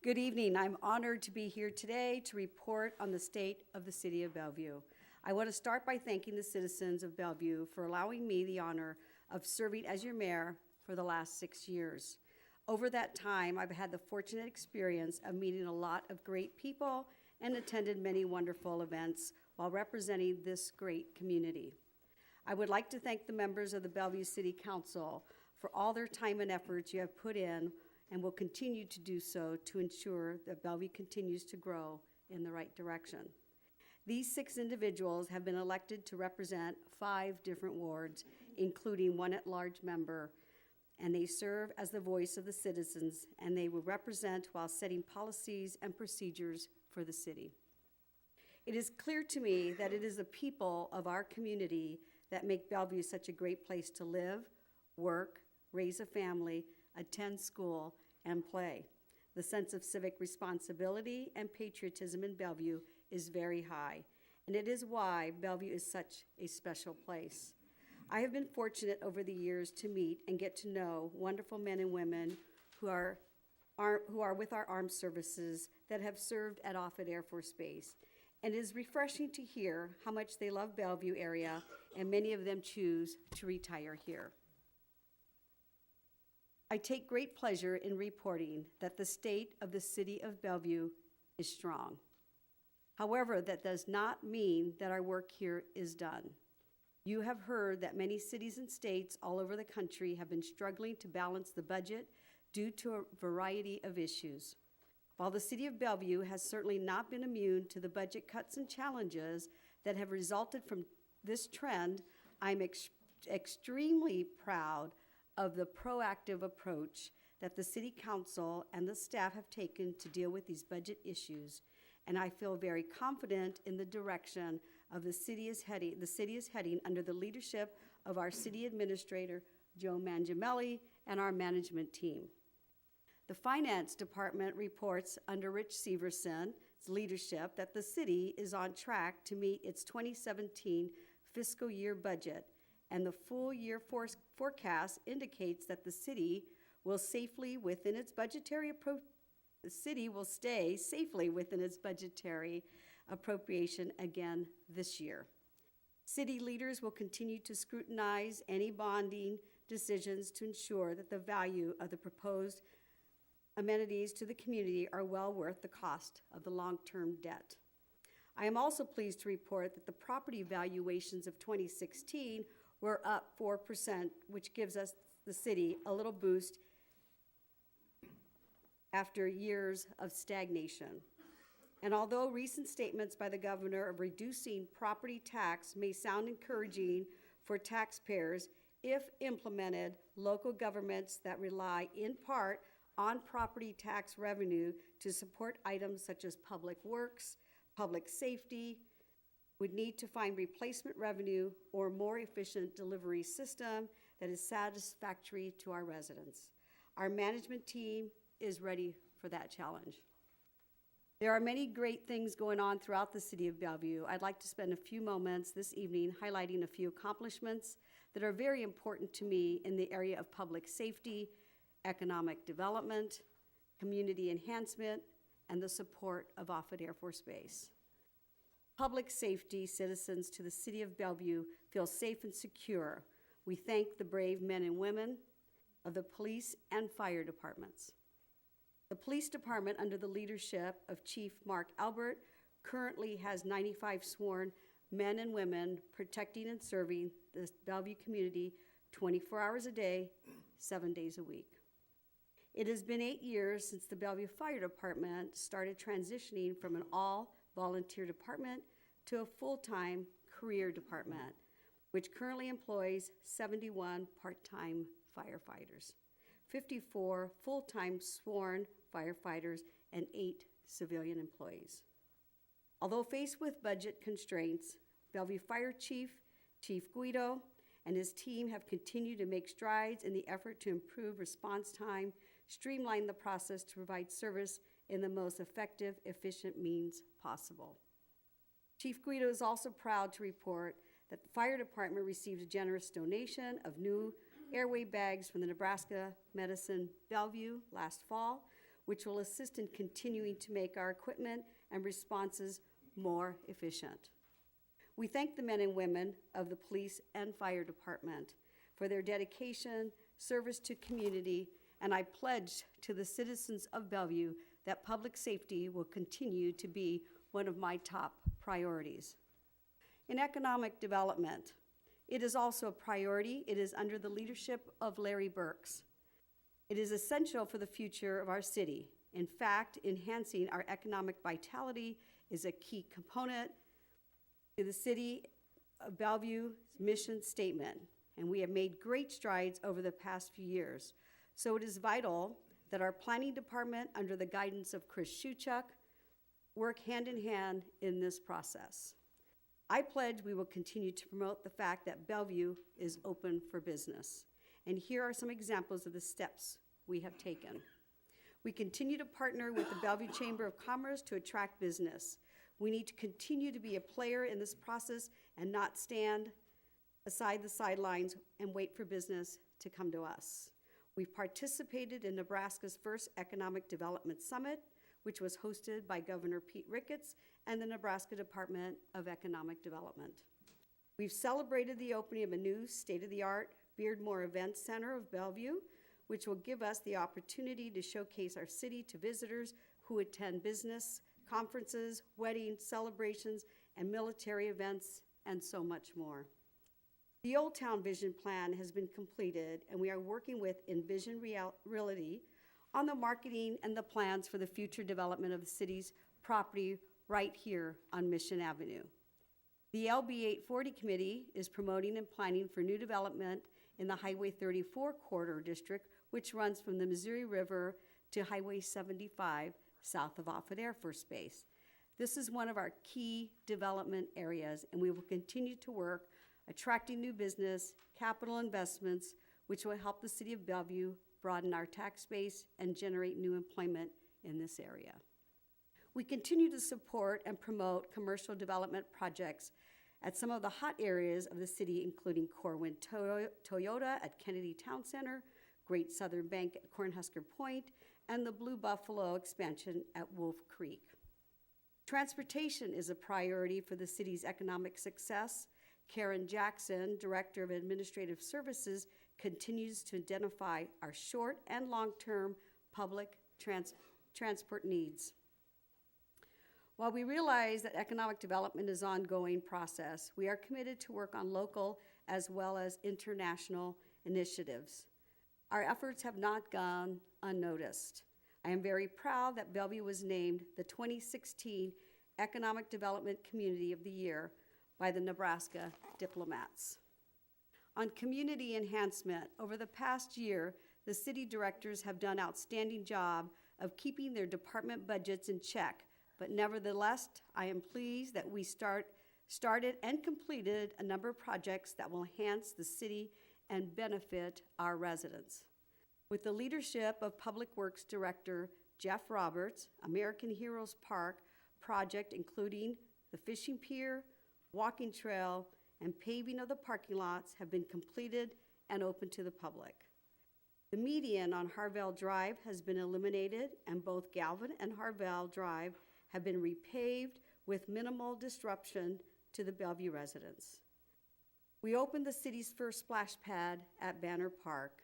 Good evening. I'm honored to be here today to report on the state of the City of Bellevue. I want to start by thanking the citizens of Bellevue for allowing me the honor of serving as your mayor for the last 6 years. Over that time, I've had the fortunate experience of meeting a lot of great people and attended many wonderful events while representing this great community. I would like to thank the members of the Bellevue City Council for all their time and efforts you have put in and will continue to do so to ensure that Bellevue continues to grow in the right direction. These 6 individuals have been elected to represent 5 different wards, including one at-large member, and they serve as the voice of the citizens, and they will represent while setting policies and procedures for the city. It is clear to me that it is the people of our community that make Bellevue such a great place to live, work, raise a family, attend school, and play. The sense of civic responsibility and patriotism in Bellevue is very high, and it is why Bellevue is such a special place. I have been fortunate over the years to meet and get to know wonderful men and women who are with our armed services that have served at Offutt Air Force Base. And it is refreshing to hear how much they love Bellevue area, and many of them choose to retire here. I take great pleasure in reporting that the state of the City of Bellevue is strong. However, that does not mean that our work here is done. You have heard that many cities and states all over the country have been struggling to balance the budget due to a variety of issues. While the City of Bellevue has certainly not been immune to the budget cuts and challenges that have resulted from this trend, I'm extremely proud of the proactive approach that the City Council and the staff have taken to deal with these budget issues, and I feel very confident in the direction of the city is heading under the leadership of our City Administrator, Joe Mangiamelli, and our management team. The Finance Department reports under Rich Severson's leadership that the city is on track to meet its 2017 fiscal year budget, and the full year forecast indicates that the city will stay safely within its budgetary appropriation again this year. City leaders will continue to scrutinize any bonding decisions to ensure that the value of the proposed amenities to the community are well worth the cost of the long-term debt. I am also pleased to report that the property valuations of 2016 were up 4%, which gives us, the city, a little boost after years of stagnation. And although recent statements by the governor of reducing property tax may sound encouraging for taxpayers, if implemented, local governments that rely in part on property tax revenue to support items such as public works, public safety, would need to find replacement revenue or more efficient delivery system that is satisfactory to our residents. Our management team is ready for that challenge. There are many great things going on throughout the City of Bellevue. I'd like to spend a few moments this evening highlighting a few accomplishments that are very important to me in the area of public safety, economic development, community enhancement, and the support of Offutt Air Force Base. Public safety citizens to the City of Bellevue feel safe and secure. We thank the brave men and women of the police and fire departments. The police department, under the leadership of Chief Mark Albert, currently has 95 sworn men and women protecting and serving the Bellevue community 24 hours a day, 7 days a week. It has been 8 years since the Bellevue Fire Department started transitioning from an all-volunteer department to a full-time career department, which currently employs 71 part-time firefighters, 54 full-time sworn firefighters, and 8 civilian employees. Although faced with budget constraints, Bellevue Fire Chief Guido, and his team have continued to make strides in the effort to improve response time, streamline the process to provide service in the most effective, efficient means possible. Chief Guido is also proud to report that the fire department received a generous donation of new airway bags from the Nebraska Medicine Bellevue last fall, which will assist in continuing to make our equipment and responses more efficient. We thank the men and women of the police and fire department for their dedication, service to community, and I pledge to the citizens of Bellevue that public safety will continue to be one of my top priorities. In economic development, it is also a priority. It is under the leadership of Larry Burks. It is essential for the future of our city. In fact, enhancing our economic vitality is a key component to the City of Bellevue's mission statement, and we have made great strides over the past few years. So it is vital that our planning department, under the guidance of Chris Shuchuk, work hand in hand in this process. I pledge we will continue to promote the fact that Bellevue is open for business. And here are some examples of the steps we have taken. We continue to partner with the Bellevue Chamber of Commerce to attract business. We need to continue to be a player in this process and not stand aside the sidelines and wait for business to come to us. We've participated in Nebraska's first Economic Development Summit, which was hosted by Governor Pete Ricketts and the Nebraska Department of Economic Development. We've celebrated the opening of a new state-of-the-art Beardmore Events Center of Bellevue, which will give us the opportunity to showcase our city to visitors who attend business, conferences, weddings, celebrations, and military events, and so much more. The Old Town Vision Plan has been completed, and we are working with Envision Realty on the marketing and the plans for the future development of the city's property right here on Mission Avenue. The LB 840 Committee is promoting and planning for new development in the Highway 34 corridor district, which runs from the Missouri River to Highway 75 south of Offutt Air Force Base. This is one of our key development areas, and we will continue to work attracting new business, capital investments, which will help the city of Bellevue broaden our tax base and generate new employment in this area. We continue to support and promote commercial development projects at some of the hot areas of the city, including Corwin Toyota at Kennedy Town Center, Great Southern Bank at Cornhusker Point, and the Blue Buffalo expansion at Wolf Creek. Transportation is a priority for the city's economic success. Karen Jackson, Director of Administrative Services, continues to identify our short and long-term public transport needs. While we realize that economic development is an ongoing process, we are committed to work on local as well as international initiatives. Our efforts have not gone unnoticed. I am very proud that Bellevue was named the 2016 Economic Development Community of the Year by the Nebraska Diplomats. On community enhancement, over the past year, the city directors have done an outstanding job of keeping their department budgets in check, but nevertheless, I am pleased that we started and completed a number of projects that will enhance the city and benefit our residents. With the leadership of Public Works Director Jeff Roberts, American Heroes Park project, including the fishing pier, walking trail, and paving of the parking lots, have been completed and open to the public. The median on Harvell Drive has been eliminated, and both Galvin and Harvell Drive have been repaved with minimal disruption to the Bellevue residents. We opened the city's first splash pad at Banner Park,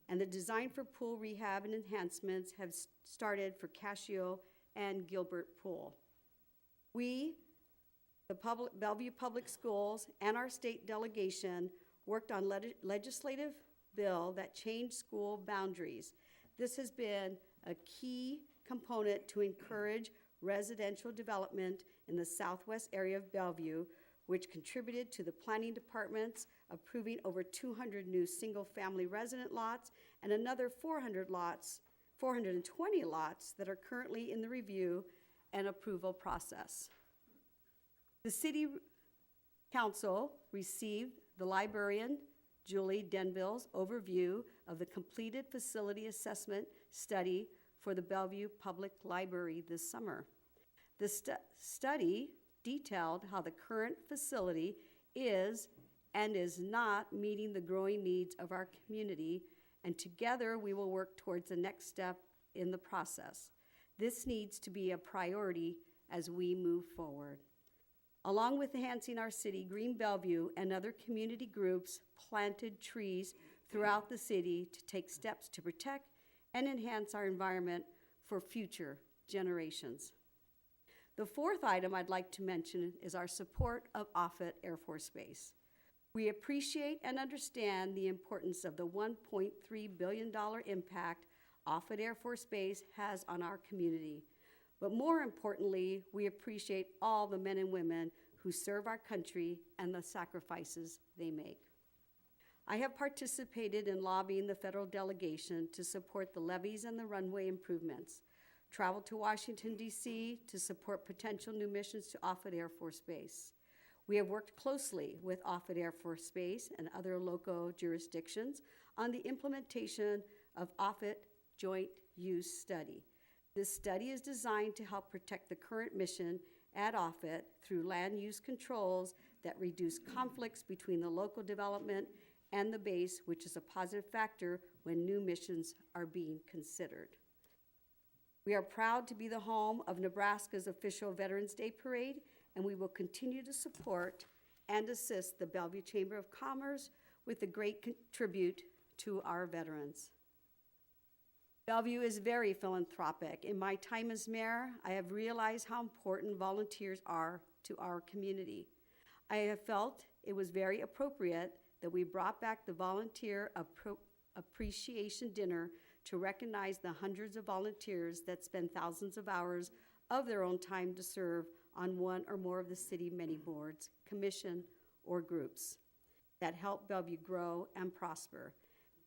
and the design for pool rehab and enhancements have started for Cascio and Gilbert Pool. We, the Bellevue Public Schools, and our state delegation worked on legislative bill that changed school boundaries. This has been a key component to encourage residential development in the southwest area of Bellevue, which contributed to the planning departments approving over 200 new single-family resident lots and another 420 lots that are currently in the review and approval process. The City Council received the librarian Julie Denville's overview of the completed facility assessment study for the Bellevue Public Library this summer. The study detailed how the current facility is and is not meeting the growing needs of our community, and together we will work towards the next step in the process. This needs to be a priority as we move forward. Along with enhancing our city, Green Bellevue and other community groups planted trees throughout the city to take steps to protect and enhance our environment for future generations. The fourth item I'd like to mention is our support of Offutt Air Force Base. We appreciate and understand the importance of the $1.3 billion impact Offutt Air Force Base has on our community. But more importantly, we appreciate all the men and women who serve our country and the sacrifices they make. I have participated in lobbying the federal delegation to support the levees and the runway improvements, traveled to Washington, D.C. to support potential new missions to Offutt Air Force Base. We have worked closely with Offutt Air Force Base and other local jurisdictions on the implementation of Offutt Joint Use Study. This study is designed to help protect the current mission at Offutt through land use controls that reduce conflicts between the local development and the base, which is a positive factor when new missions are being considered. We are proud to be the home of Nebraska's official Veterans Day Parade, and we will continue to support and assist the Bellevue Chamber of Commerce with a great tribute to our veterans. Bellevue is very philanthropic. In my time as mayor, I have realized how important volunteers are to our community. I have felt it was very appropriate that we brought back the Volunteer Appreciation Dinner to recognize the hundreds of volunteers that spend thousands of hours of their own time to serve on one or more of the city many boards, commission, or groups that help Bellevue grow and prosper.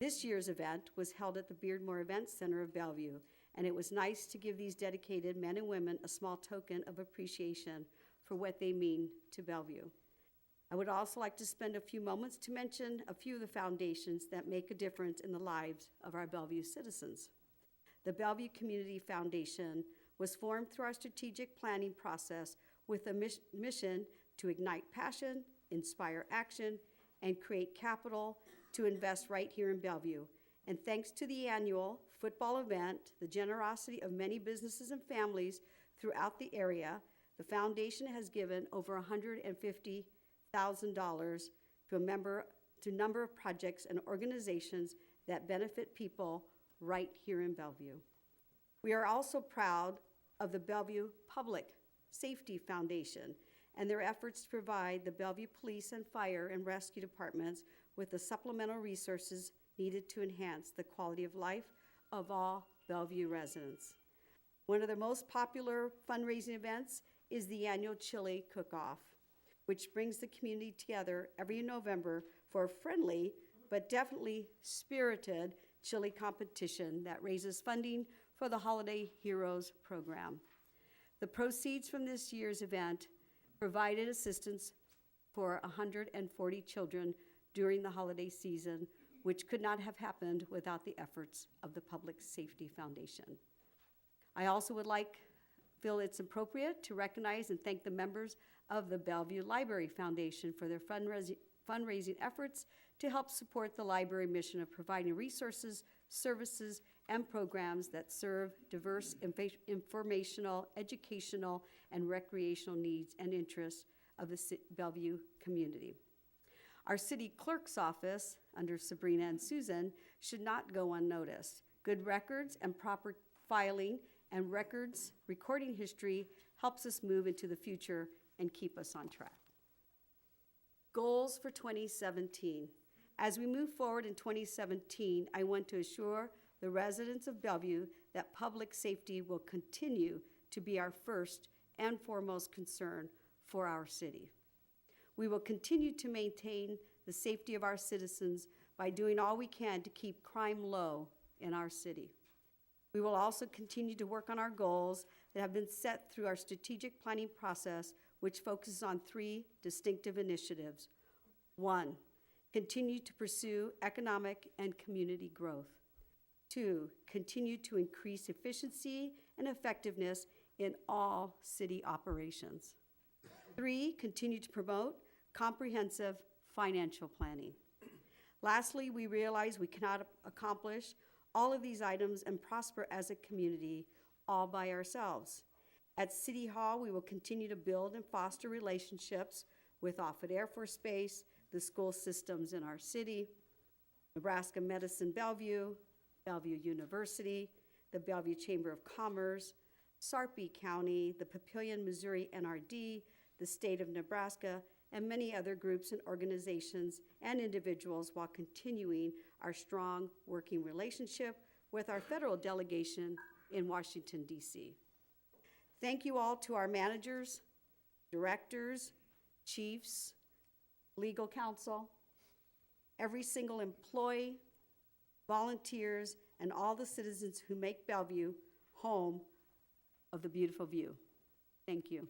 This year's event was held at the Beardmore Event Center of Bellevue, and it was nice to give these dedicated men and women a small token of appreciation for what they mean to Bellevue. I would also like to spend a few moments to mention a few of the foundations that make a difference in the lives of our Bellevue citizens. The Bellevue Community Foundation was formed through our strategic planning process with a mission to ignite passion, inspire action, and create capital to invest right here in Bellevue. And thanks to the annual football event, the generosity of many businesses and families throughout the area, the foundation has given over $150,000 to a number of projects and organizations that benefit people right here in Bellevue. We are also proud of the Bellevue Public Safety Foundation and their efforts to provide the Bellevue Police and Fire and Rescue Departments with the supplemental resources needed to enhance the quality of life of all Bellevue residents. One of the most popular fundraising events is the annual Chili Cook-Off, which brings the community together every November for a friendly but definitely spirited chili competition that raises funding for the Holiday Heroes program. The proceeds from this year's event provided assistance for 140 children during the holiday season, which could not have happened without the efforts of the Public Safety Foundation. I also feel it's appropriate to recognize and thank the members of the Bellevue Library Foundation for their fundraising efforts to help support the library mission of providing resources, services, and programs that serve diverse informational, educational, and recreational needs and interests of the Bellevue community. Our city clerk's office, under Sabrina and Susan, should not go unnoticed. Good records and proper filing and records recording history helps us move into the future and keep us on track. Goals for 2017. As we move forward in 2017, I want to assure the residents of Bellevue that public safety will continue to be our first and foremost concern for our city. We will continue to maintain the safety of our citizens by doing all we can to keep crime low in our city. We will also continue to work on our goals that have been set through our strategic planning process, which focuses on 3 distinctive initiatives. 1, continue to pursue economic and community growth. 2, continue to increase efficiency and effectiveness in all city operations. 3, continue to promote comprehensive financial planning. Lastly, we realize we cannot accomplish all of these items and prosper as a community all by ourselves. At City Hall, we will continue to build and foster relationships with Offutt Air Force Base, the school systems in our city, Nebraska Medicine Bellevue, Bellevue University, the Bellevue Chamber of Commerce, Sarpy County, the Papillion, Missouri NRD, the state of Nebraska, and many other groups and organizations and individuals while continuing our strong working relationship with our federal delegation in Washington, D.C. Thank you all to our managers, directors, chiefs, legal counsel, every single employee, volunteers, and all the citizens who make Bellevue home of the beautiful view. Thank you.